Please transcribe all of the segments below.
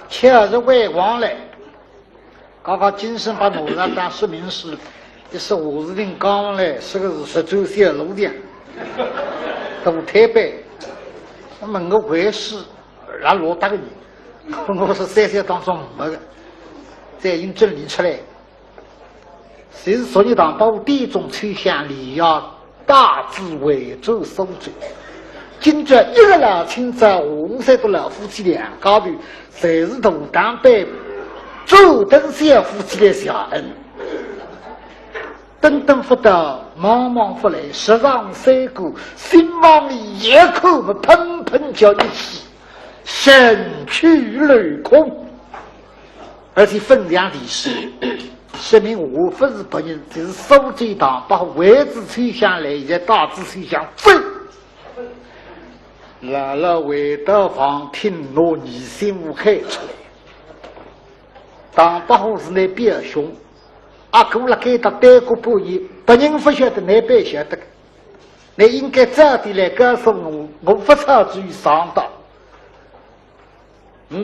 前日外光来，刚刚精神把农场当说明书，一是50人刚来，是个是10周线路的，都台北，那么我回事，那罗大个人，我是3当中没个，再用真理出来。谁是说你当把第一种抽象力要大致为主收罪，今朝一个老亲在53的老夫妻俩高头，谁是同当被周登县夫妻的小恩，等等不到，茫茫不来，十上三顾，心往里一口不喷喷叫一起，身躯累空，而且分量的是。说明我不是别人，只是收罪党把位置吹下来，也大致吹向飞。来了韦德房听落你心无害处，当把后是那边凶，阿哥了给他带过不义，别人不晓得那边晓得，你应该早点来告诉我不操注意上当。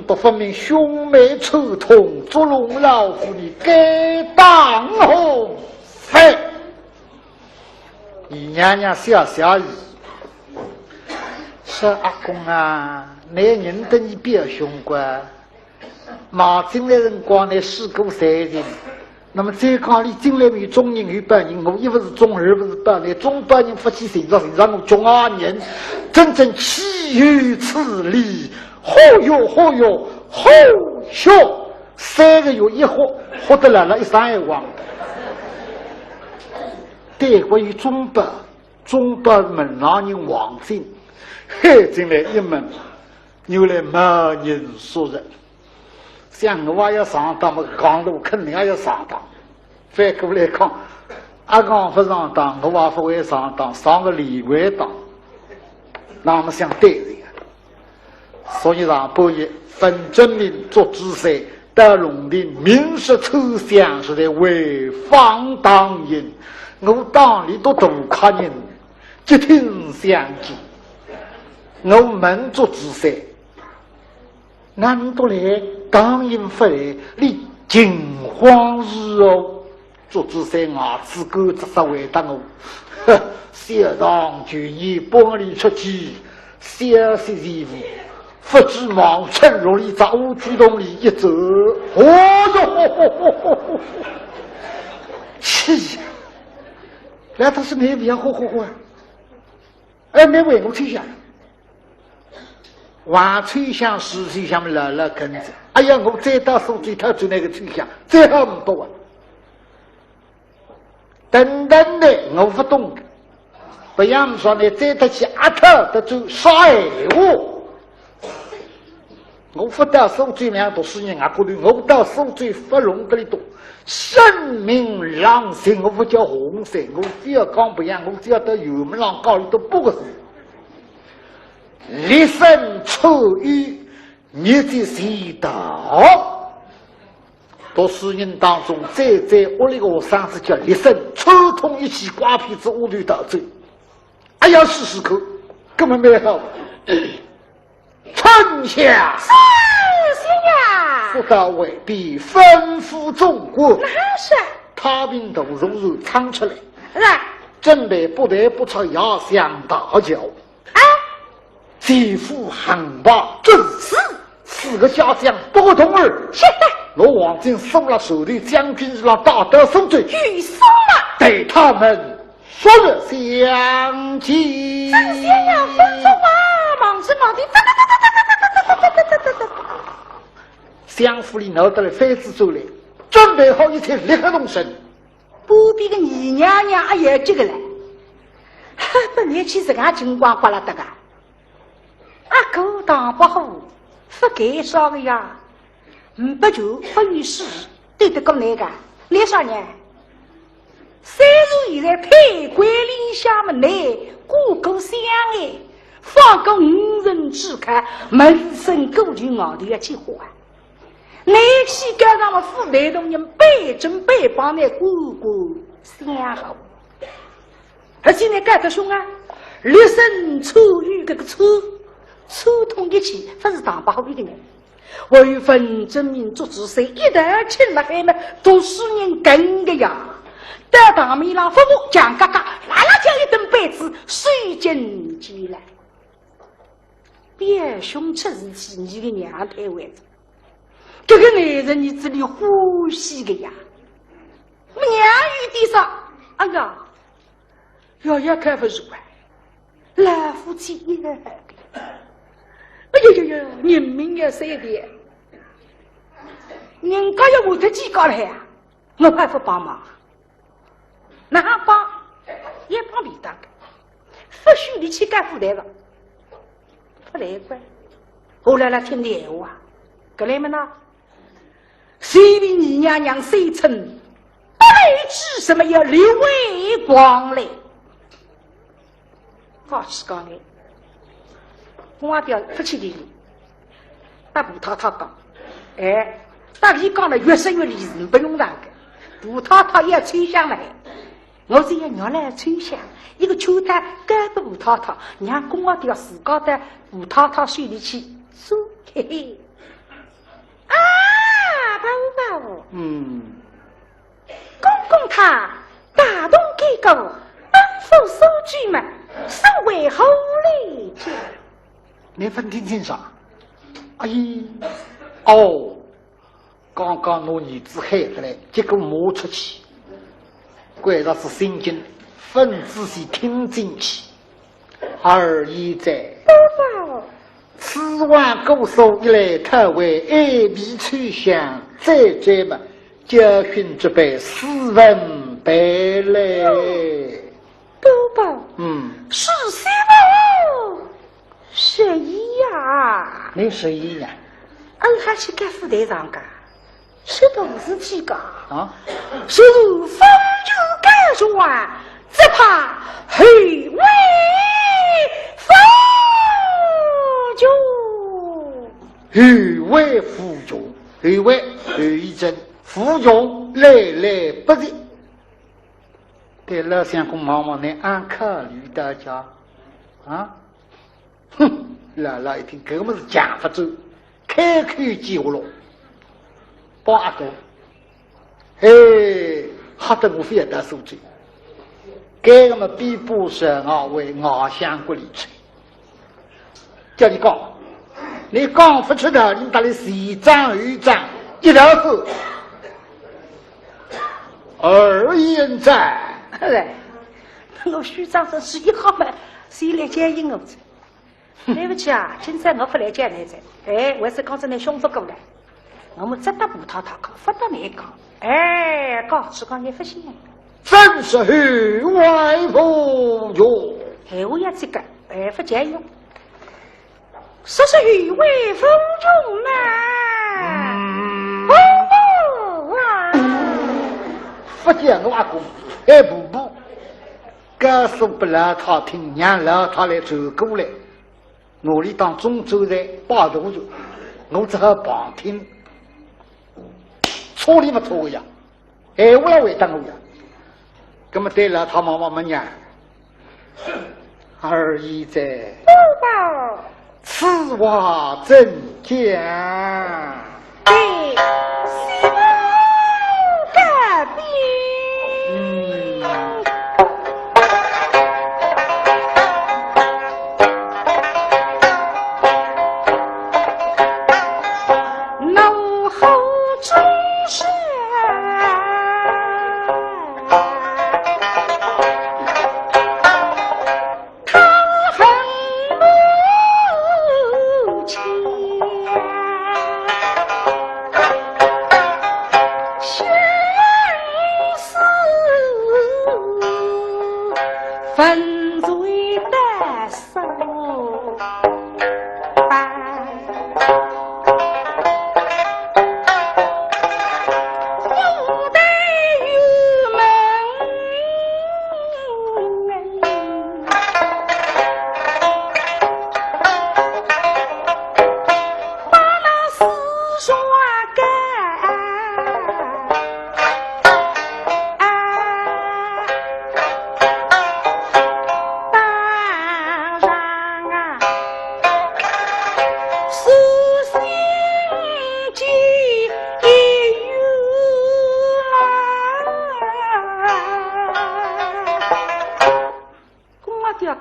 不分明兄妹臭痛，捉龙老虎你该当红飞。你娘娘笑笑语，说阿公啊，你认得你表兄官，马进来人光来四顾3人，那么这讲你进来没中人与白人，我一不是中二不是白人，中白人夫妻身上我中2年，真正岂有此理！好哟好哟好哟，3个月一活得来了一山一望。对关于中北门让人望进，嘿进来一门，原来没人说人。像我要上当嘛，讲路肯定也要上当。反过来讲，阿刚不上当，我也不会上当，上个例外当，那么想对人。所以让半夜分证明做姿势到龙陵明实抽象是在为方当人，我当里都大客人接听相见，我们做姿势俺都来当人不来你惊慌日哦，做姿势牙齿狗只是为当我小当就以帮里出去消息衣服不知忙趁如里在乌居洞里一走，哦哟，气！那他是没必要嚯，哎，没为我吹响，晚吹响时吹响了跟着，哎呀，我再到手最头就那个吹响，最好不多啊！等等的，我不懂，不要说你再得起阿头的就杀我。我不到手最两多10年啊，过去我到手最不容得里多，生命狼性我不叫红色，我只要讲不一样，我只要到油门上高里都不个事。立身处于你的世道，多数人当中，在屋里个上是叫立身，抽通一起刮皮子屋里倒走，哎呀，试看，根本没好。丞相，是呀，不到未必吩咐中国，那是他兵都如唱出来，是准备不得不出压箱大轿啊，几副汉霸正是4个家将不同儿，是的，罗王进送了手里将军让大德送罪，举送了，对他们说了相见，正先要分出忙之忙的，相府里闹得了妃子走来，准备好一切，立刻动身。不比个你娘娘也这个来，本来其实俺金光刮了的个，阿哥当不好，不该说个呀，不就不与世对得个那个，连上呢，3日以来配归临下门来，故狗相爱。放个5人之开，门生狗群熬的要起火啊！那期赶上了父代同人背正背帮的姑姑相好，而且呢，盖得凶啊！立身处于这个抽通一起，不是当不好一个人。为分证明做子谁一旦请了海们都是人跟的呀。得大米郎夫妇讲嘎嘎，拉拉叫一顿被子，水尽鸡来。别兄吃日气，你个娘太位子，这个男人你这里欢喜的呀？娘与地上，哎呀，要看不出来，老夫妻一个。哎呀呀呀！人民要三点，人家要我的几高了呀？我还不帮忙，哪帮也帮别的，不许你去干副台了，不来怪。后来听电话，格来么呢？谁比你娘娘谁称？不来吃什么要刘伟光嘞？好吃高嘞！我表不去理你，把葡萄讲，哎，大力讲了越深越利是不用那个，葡萄也要吹香来，我这要娘来吹香，一个秋天干不葡萄，让公我掉自家的葡萄水里去收，嘿嘿，啊，宝宝，公公他大动改革，奔赴收据嘛，收为后来去。你分听清啥？哎呀，哦，刚刚我儿子喊回来，结果摸出去，怪他是心经，分仔细听进去。而已在，此晚过手以来，他为爱比吹响，再嘛，家训之辈斯文败来。宝宝，是谁吗？十一呀，你11呀？俺还去干副队长干，是都是几个啊？是风就干出啊，只怕黑尾风就黑尾夫君，黑尾有一阵夫君来来不及。对老相公妈妈呢，俺考虑大家啊。哼，姥姥一听，这个么是讲法子，开口叫了，八个，吓得我非要打手机，这个么比不上啊为外乡国里吹，叫你讲，你讲不出头，你打的1张2张，一条是2言在，我虚张声是1号嘛，谁来接应我？对不起啊，今朝我不来接你噻。我是刚才那兄弟过来，我们只打葡萄糖，不打你讲。告诉讲你不信。真是虚外不用。我也这个，不借用。说是虚外风中不见我阿公，不，告诉不让他听，让让他来走过来。努力当中州在八头就，我只好旁听，错里不错呀，我来为当我呀，那么对了，他妈妈们呀，而已在，此话怎讲？对，希望改变。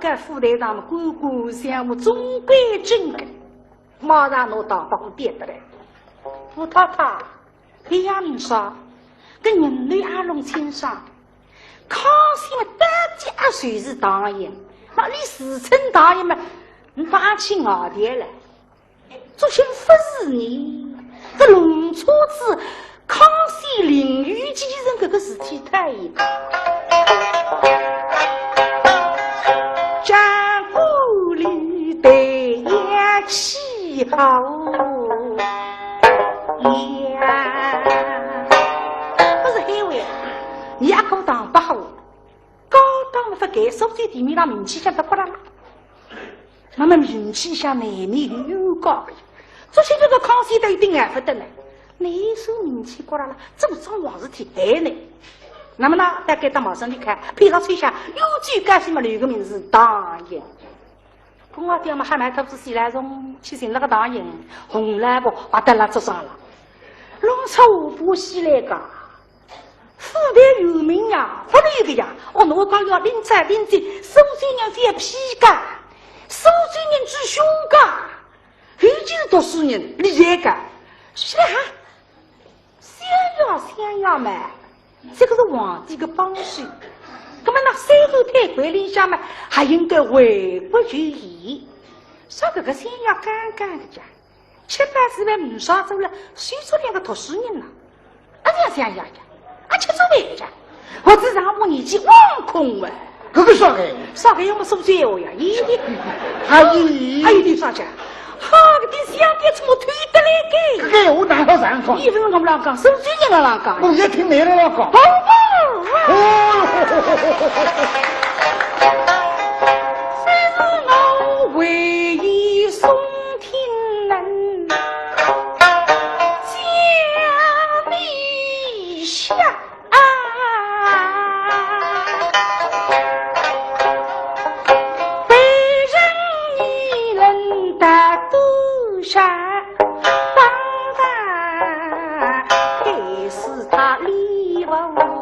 个副队长们官官相护，中规中矩，马上拿到把我点的来。吴太太，李亚明说，跟人类阿龙亲上，康熙嘛当家谁是大人？那李世成大人嘛，你把起我爹来，做些不是你，这龙车子康熙淋雨几人这个事体太一个。战鼓里对也气好呀，不是黑位，你也高档不好，高档不给手机地面上名气下不过来了，那么名气下难免有高的，这些这个康熙都一定爱不得呢，你说名气过来了，这么桩往事体来呢？那么呢，大概到马上你看，配上吹下，有句干什么留个名字大人。公我爹嘛还买头子西来种，去寻那个大人，红来不把得了做上了。龙车五步西来个，富得有名呀，不是一个呀。我讲要领财领钱，收税人非皮干，收税人只凶干，尤其是读书人厉害干。是哈，想要嘛。这个是皇帝的帮手，那么那三后太官里下嘛，还应该为国就义。说这个先要干干的家，780万没少走了，谁说两个读书人了？这样想吃做饭家，我只让我年纪忘空了。这个说的，说的要么说最后呀，还有点啥子？好个的想点从我推得来给。这个我哪好上讲？一分钟不让讲，手机也不让讲。我也听你的了讲。虽是我唯一宋天人，将你下。山当然还是他礼物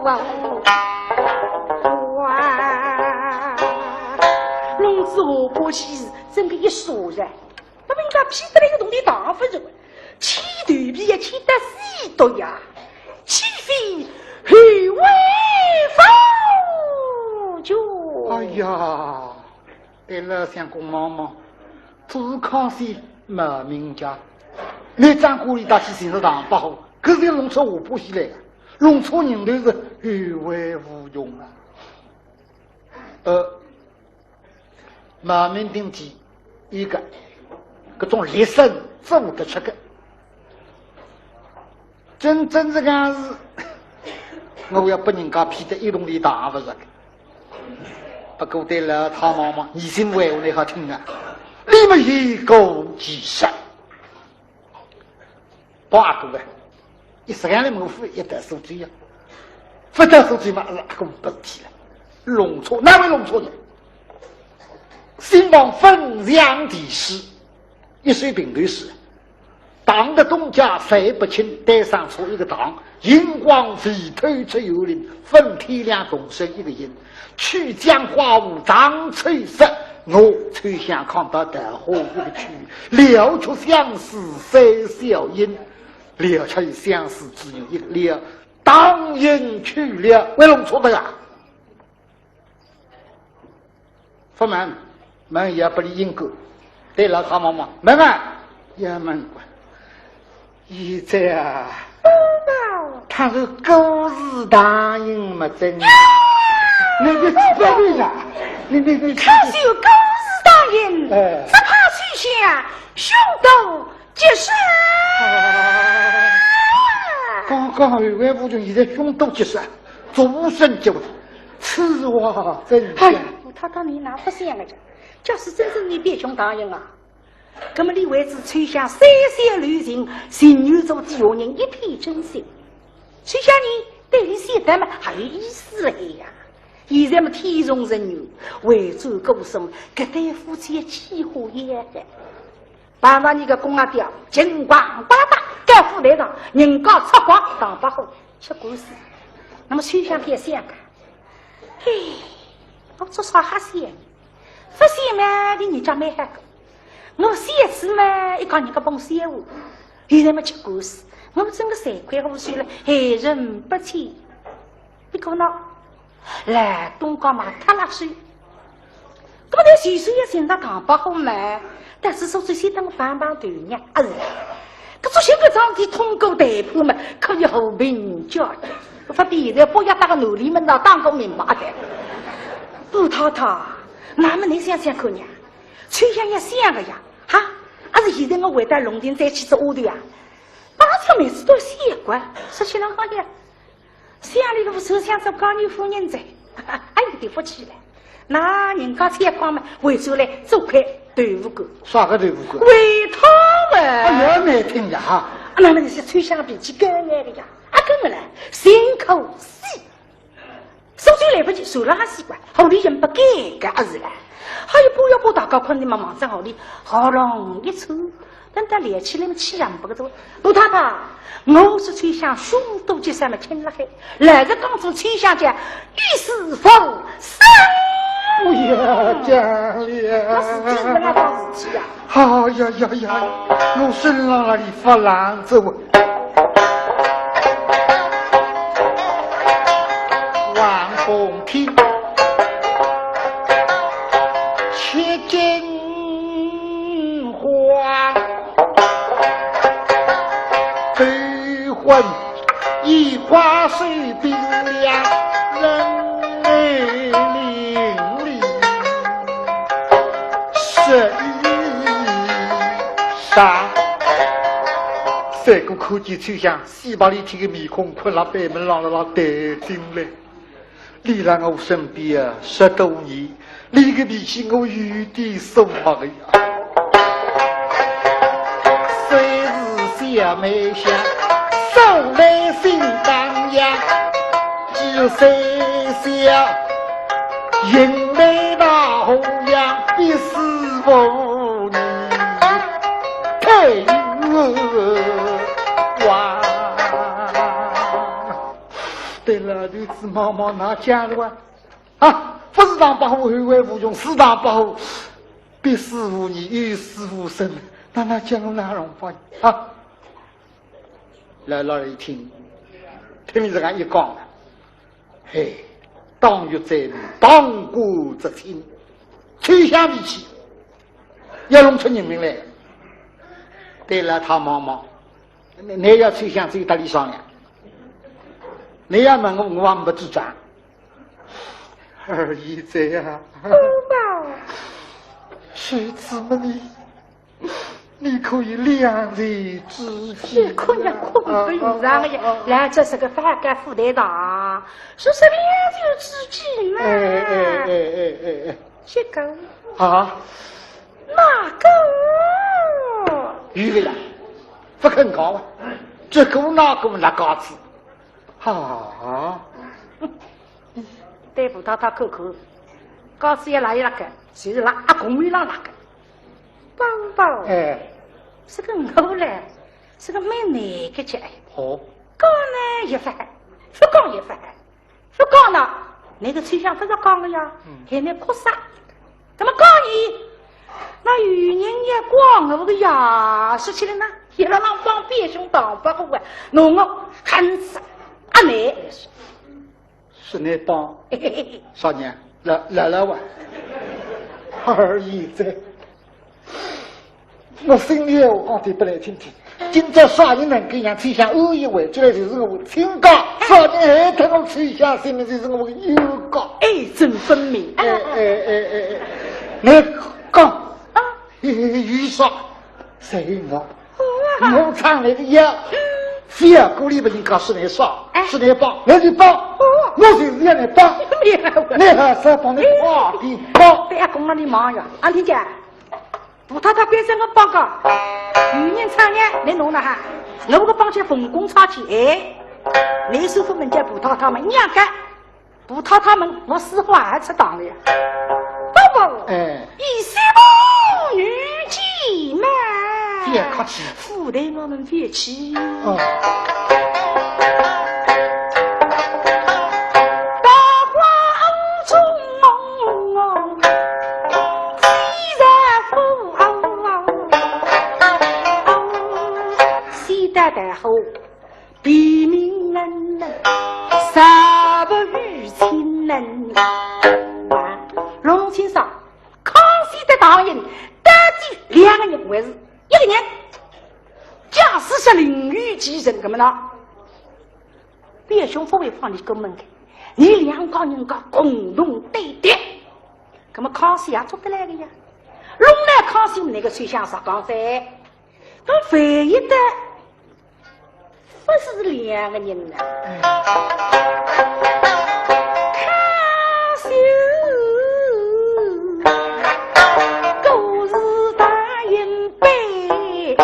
哇，龙子我不喜真个一说人，那么应该批得了一个东西大夫人，气头皮也气得死多呀，气飞很威风就。哎呀，对了，相公妈妈，自康熙。没名家，你张鼓里打起形式堂不好，可是龙车我不起来，龙车人都是有为无用啊。满名定记一个，各种立身做的7个，真这个是，我要把人家批得一动的大不是？不过对了，他妈妈，你心为我你好听啊。你们一个几十8个一时间的模糊一得手机呀，不得手机嘛是更不提了。龙错哪位龙错人？兴亡分两地事，一水平对事。党的东家费不清，带上出一个党，荧光飞推出幽灵，分体两共生一个人，去江花舞张翠色。我最想看到的好一个曲，了却相思三小音，了却相思只有一个了，当然去了，为龙错的呀。不门门也不理应够，对了，他妈妈门也门关，现在啊，他是狗日答应嘛真。你不对呀！你他是有狗日大人，只怕去下凶斗结社。刚好有位夫君现在凶斗结社，终身结婚，此话真假？他当你哪不想了着？假使真是你别凶大人啊！那么你为之吹下三三旅行，行女做第二人一片真心。吹下你对你现在嘛还有意思了呀？现在嘛天中人女为主勾生，这对夫妻起火也的。办完你个公阿爹，金光大大，该副队长人家出光当不好，吃故事。那么吹下别想个，嘿，我做啥哈些？不写嘛，你人家没还个，我写字嘛，一讲人家帮我写我，现在没吃故事，我整个3块胡须了，害人不浅。你看那，来东港嘛，他那水，这么点水水也现在糖不好嘛，但是说这些等我帮帮对呢，啊是，可做些个场地通过代铺嘛，可以和平交的，发别的不要打个奴隶们那当个明白的，不太太。那么你想想看呀，吹响也响个呀，哈！还是现在我回到龙庭再去做屋的呀，把这每次都习惯，说起来好呀，乡里路手想着高女夫人在，还有点福气了。那人家采访嘛，回出来做块豆腐干，啥个豆腐干？回汤嘛，哎呀，难听的哈！那么你是吹响比起干眼的呀，根本来心口细。手就来不及，手拉习惯，后里人不改个是了。还有不要不大家看你们忙上后里，好容易抽，等到连起来么气样不个多。陆太太，我是吹响胸肚结上面听了海，来个当初吹响讲于是否生？哎呀，讲了，那是真的那桩事体呀！哎呀呀呀，我身上那里发烂走。风听切金花，对魂一花水冰凉，人美伶俐，十一杀。三个科技抽象，西巴里天的面孔困了北门浪了带进来。离在我身边啊10多年，你个脾气我有点受不了呀。虽是小妹香，手来心荡漾，就三小银眉大红样，一丝无你配我。对了，女子毛毛拿家了哇！啊，不是当保护，后为无用；是当保护，必死无疑，有死无生。那讲哪容法啊？来了一听，听你这样一讲，嘿，当局在民，当国则听，吹响脾气，要弄出人民来。对了，他毛毛，你要吹响，只有大力商量。你要问我还不主张。二姨在呀，谁知么你可以两人之间。你可也困不用上个呀，来这是个反感副队长，说是两人之间嘛。哎，这个啊，哪个？有个呀，不肯搞啊，这个那个那嘎子。啊！对付他口口，告诉也哪一那个，就是那阿公米那个，宝宝，哎，是个我嘞，是个蛮难个姐。好，讲呢一番，不讲一番，不讲呢，那个吹响不是讲的呀，还能哭啥？怎么讲你？那有人也讲我个呀，说起来呢，一个人帮别兄当不好啊，弄我很死。阿妹，是你帮少年来哇！二姨在，我心里我讲的不来听听。今朝啥人能跟人吹响偶一回，这来就是我亲家。啥人还跟我吹响，心里就是我的有家。爱憎分明。你讲啊，有啥？谁我？我唱来的呀。非要鼓励别人讲是你少，是你帮，那就帮，我就是要你帮，你还是帮你帮的帮。对呀，公了你忙呀，安听见？不太关心我报告，有人创业你弄了哈，我个帮起奉公差去，哎，你师傅们家葡萄他们娘干，葡萄他们我私话还吃当了呀，宝宝，哎，一些母女姐妹。别客气，父代我们别气。哦，大花中西代代后，比明人能，啥不与亲人啊？龙青上，康熙的导演得计2个人为是，一个人驾驶下领域继承，怎么了？别兄不会放你个门的，你2个人个共同对敌，那么康熙也做得来的呀。龙来康熙那个吹响啥刚才，他非一的不是2个人呐。康熙狗日大银杯，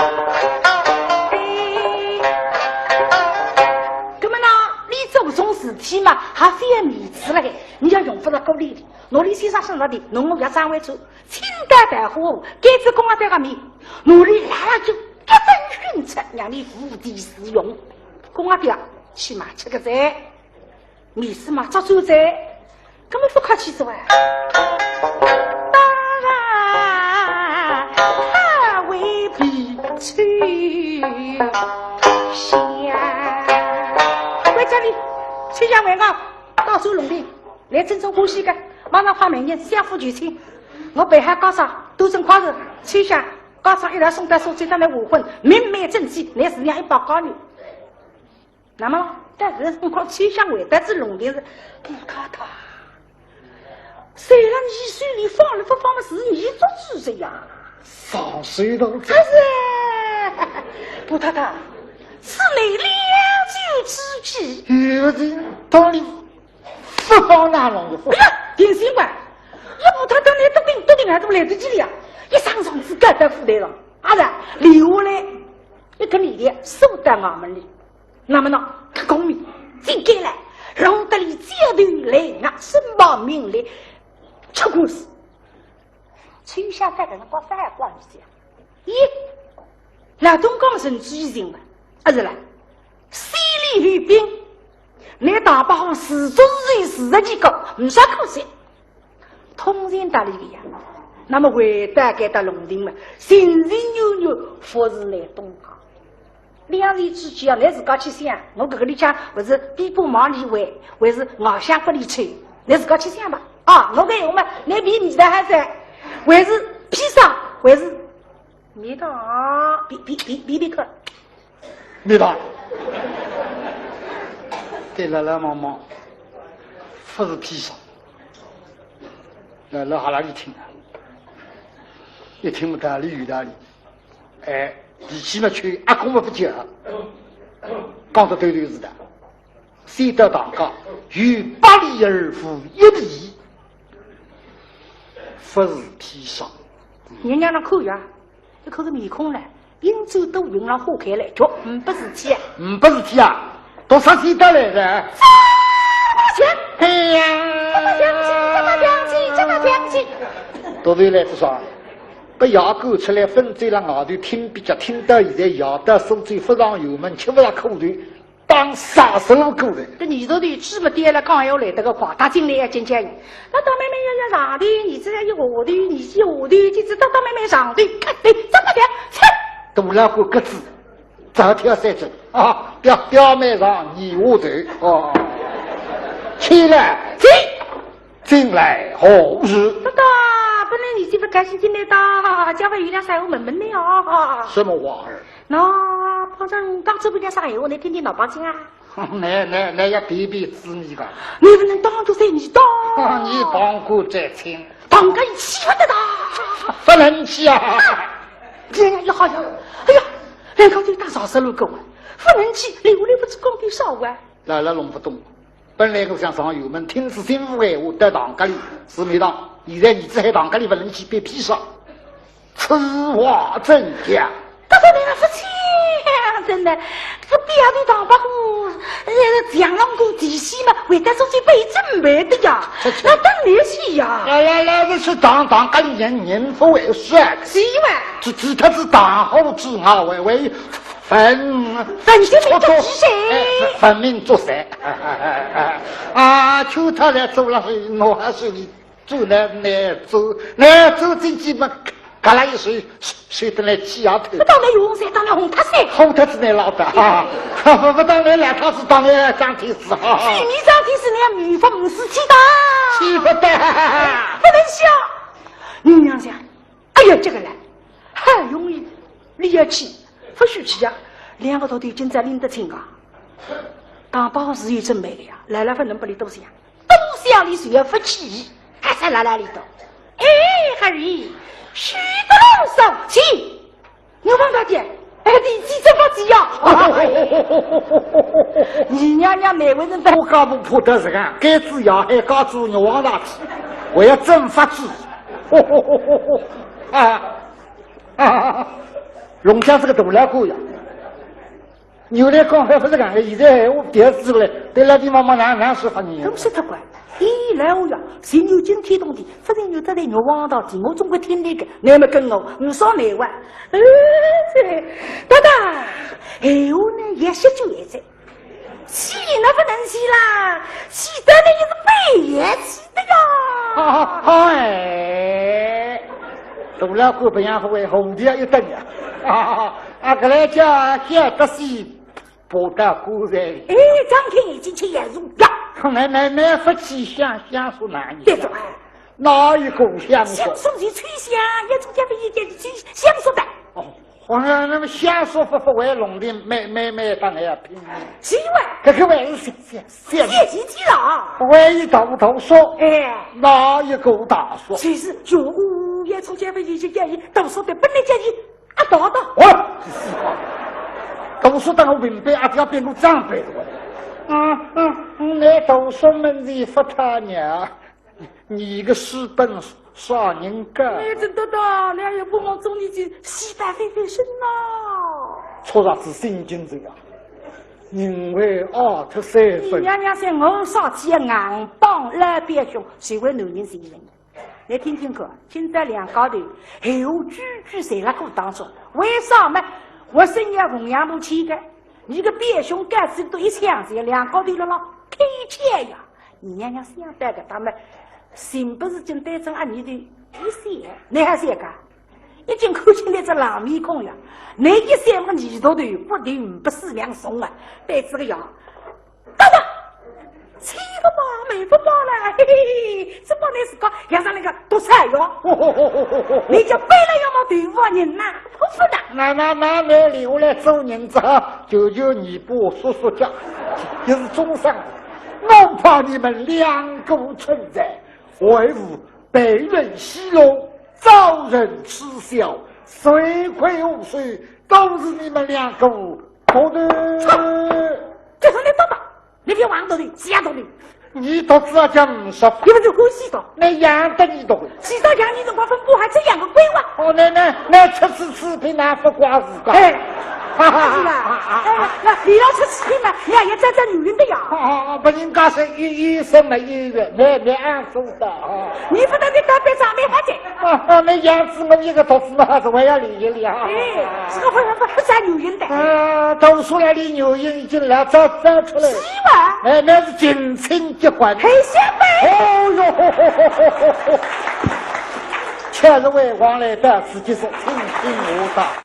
那么呢，你做种事体嘛，还非要面子了，你要用不着够力的。我里先生身上的农务要三位处，清代代货，该子公安在个面，努力来了就一针训斥，让你无地使用。公安表起码吃个菜，面试嘛做主宰，根本不客气之外。当然，他未必去想。喂，这里崔家文啊，到处农地来郑州呼吸个。马上发明人相互举亲，我北海高上都正夸着崔下高上一来送带说最上来5分，明媒正气，来是样一把高女。那么在这辰光，崔下伟的这农田是不卡他，虽然你水里放了不放的是你做主子呀，上水道可是不太太，是你2酒之计。这道理不放哪弄的？哎呀，定心吧！要不他等来都定还都来得及了呀！一上床子盖在副台上，阿然留下来一个女的守在我们里。那么呢，他公民进改了，让得里接头来啊，申报命令出公司。崔下在跟他搞反关系啊！咦，那东江省举行了，是了，西里旅兵。你打不好始终是40几个，没啥可惜。通人打理的呀，那么回大概到农田了，行行扭扭，佛是来东港。2人之间啊，你自家去想，我跟你讲，不是比不忙里为，还是我想不里吹，你自家去想吧。啊，我跟我们，你比你的还在，还是披萨，还是米汤，比克，米汤。对来来忙忙，不是披萨，来来哈拉里听啊，一听不大理有道理，哎，脾气嘛去，阿公嘛不讲，讲得对是的，谁得当家与8里而负1里，不是披萨。人家那口呀，一口是面孔了，应州都用了火开来叫，不是气啊，不是气啊。都啥谁得来的？哎呀，这么讲气！都对来不爽，把牙狗出来分嘴了外头听比较听到现在牙的手嘴不上油门，吃不上口头，当杀手狗的。这你这里这么跌了，刚要来这个话，他进来要见见你。那到妹妹要上的，你这样一下头，你下头，就知道到妹妹上的。哎，这么讲，切！杜老虎个子。这条3针啊，表面上你下头哦，起来进来好事。大大，本来你这不开心进来的，家外有点啥我闷闷的啊。什么话儿？那碰上当这边点啥话，你听听老百姓啊。那要比比子你个。你不能当着谁你当？你帮过再亲，当个气愤的大，不能气啊！这样也好像，哎呀。两个就打扫路狗啊，不能去，流里不是工地少啊。来了弄不懂，本来我想上油门，听是新妇闲话在堂家里是没当，现在你这还堂家里不能去被披上，此话怎讲？他说那个不讲真的，这边的当不好，强龙宫底细嘛，为得说最被准备的呀，那等你去呀。来，这是当家里人不为算，是嘛？只他是当后之啊，为分明作谁？分明作谁？求他来走了，我还是你走来走进去嘛。嘎啦一睡，睡得来气丫头。不当来用噻，当来红他噻。红他子那老的哈，不当来两套是当来张天师哈。举迷张天师那女方不是气的，气不得，不能笑。你娘想，哎呀，这个人很容易离得起，不许气呀。两个头的现在拎得清啊。大宝是一真美的呀，来来分能不离都想，东乡里谁要不起，还是来来里头。哎，哈儿，许得龙手气，你问他点，哎，你记这么急呀？你娘娘每位人都我搞不破得这个，该子要还搞主你往哪去？我要真发子。龙江是个大老哥呀。牛来刚还不是讲的，现在我第二次来，对那地方嘛难说法你。都是他管，来我呀，谁牛今天动的，不然牛在牛王道地，我总会听那个，你们跟我不少内玩。大大，我呢也是就也在，气那不能气啦，气得呢也是背也气的呀。哎，大老哥不样会红的一等呀。个来叫小得西。不得故人，哎，张天已经去演入呀！那夫妻相说哪里？别走，哪一个相说？相说是吹香，也从家被一件去相说的。哦，好像那么相说不为龙的，没当然拼命。奇怪，这个为是谢几几了？为一头说，哎，哪一个大说？其实就也从家被一件都说的，本来家里道。我。读书当我明白，阿要变成长辈的。那读书们是不他娘，你个书本啥人干？哎，真的，两人不往中你就西北飞身呐。错啥子心经这样？因为23分。娘娘说我上起硬帮老表兄，谁为男人谁人？来听听看，现在两高头还有句在那个当中，为啥么？我生要弘扬不起的，你个表兄干子都一枪子，两高头了开钱呀！你娘娘想得的，他们心不是真带着你的一些，你还是干？已经看清那只老面孔呀！那一三个泥头头不定不是两怂啊！带这个样，等等，这个嘛没不包了，嘿嘿，这包那是个要让那个多菜哟！你就背了要么对付人呐，不服的。那里我来做人之后，求你帮我说讲，就是终生，我怕你们两个存在，为吾被人奚落，遭人耻笑，虽亏无罪，都是你们两个错的。就是你爸爸，你别忘了的，吓到你。你都知道讲不说，你们就欢喜的，那养得你都会。洗澡养你的光分布还这样个规划。哦，那吃吃品那不瓜子个。哎，哈哈，那你要吃吃品嘛，你也在女人的呀。不应该是医生嘛医院，你按说的啊。你不能你到边上面还在。那样子我一个读书嘛，还是我要理一理啊。哎，这个不在女人的。读书那里女人已经来找出来。希望。哎，那是近亲结婚。很相背。哦哟，确实为王来的，自己是听听我的。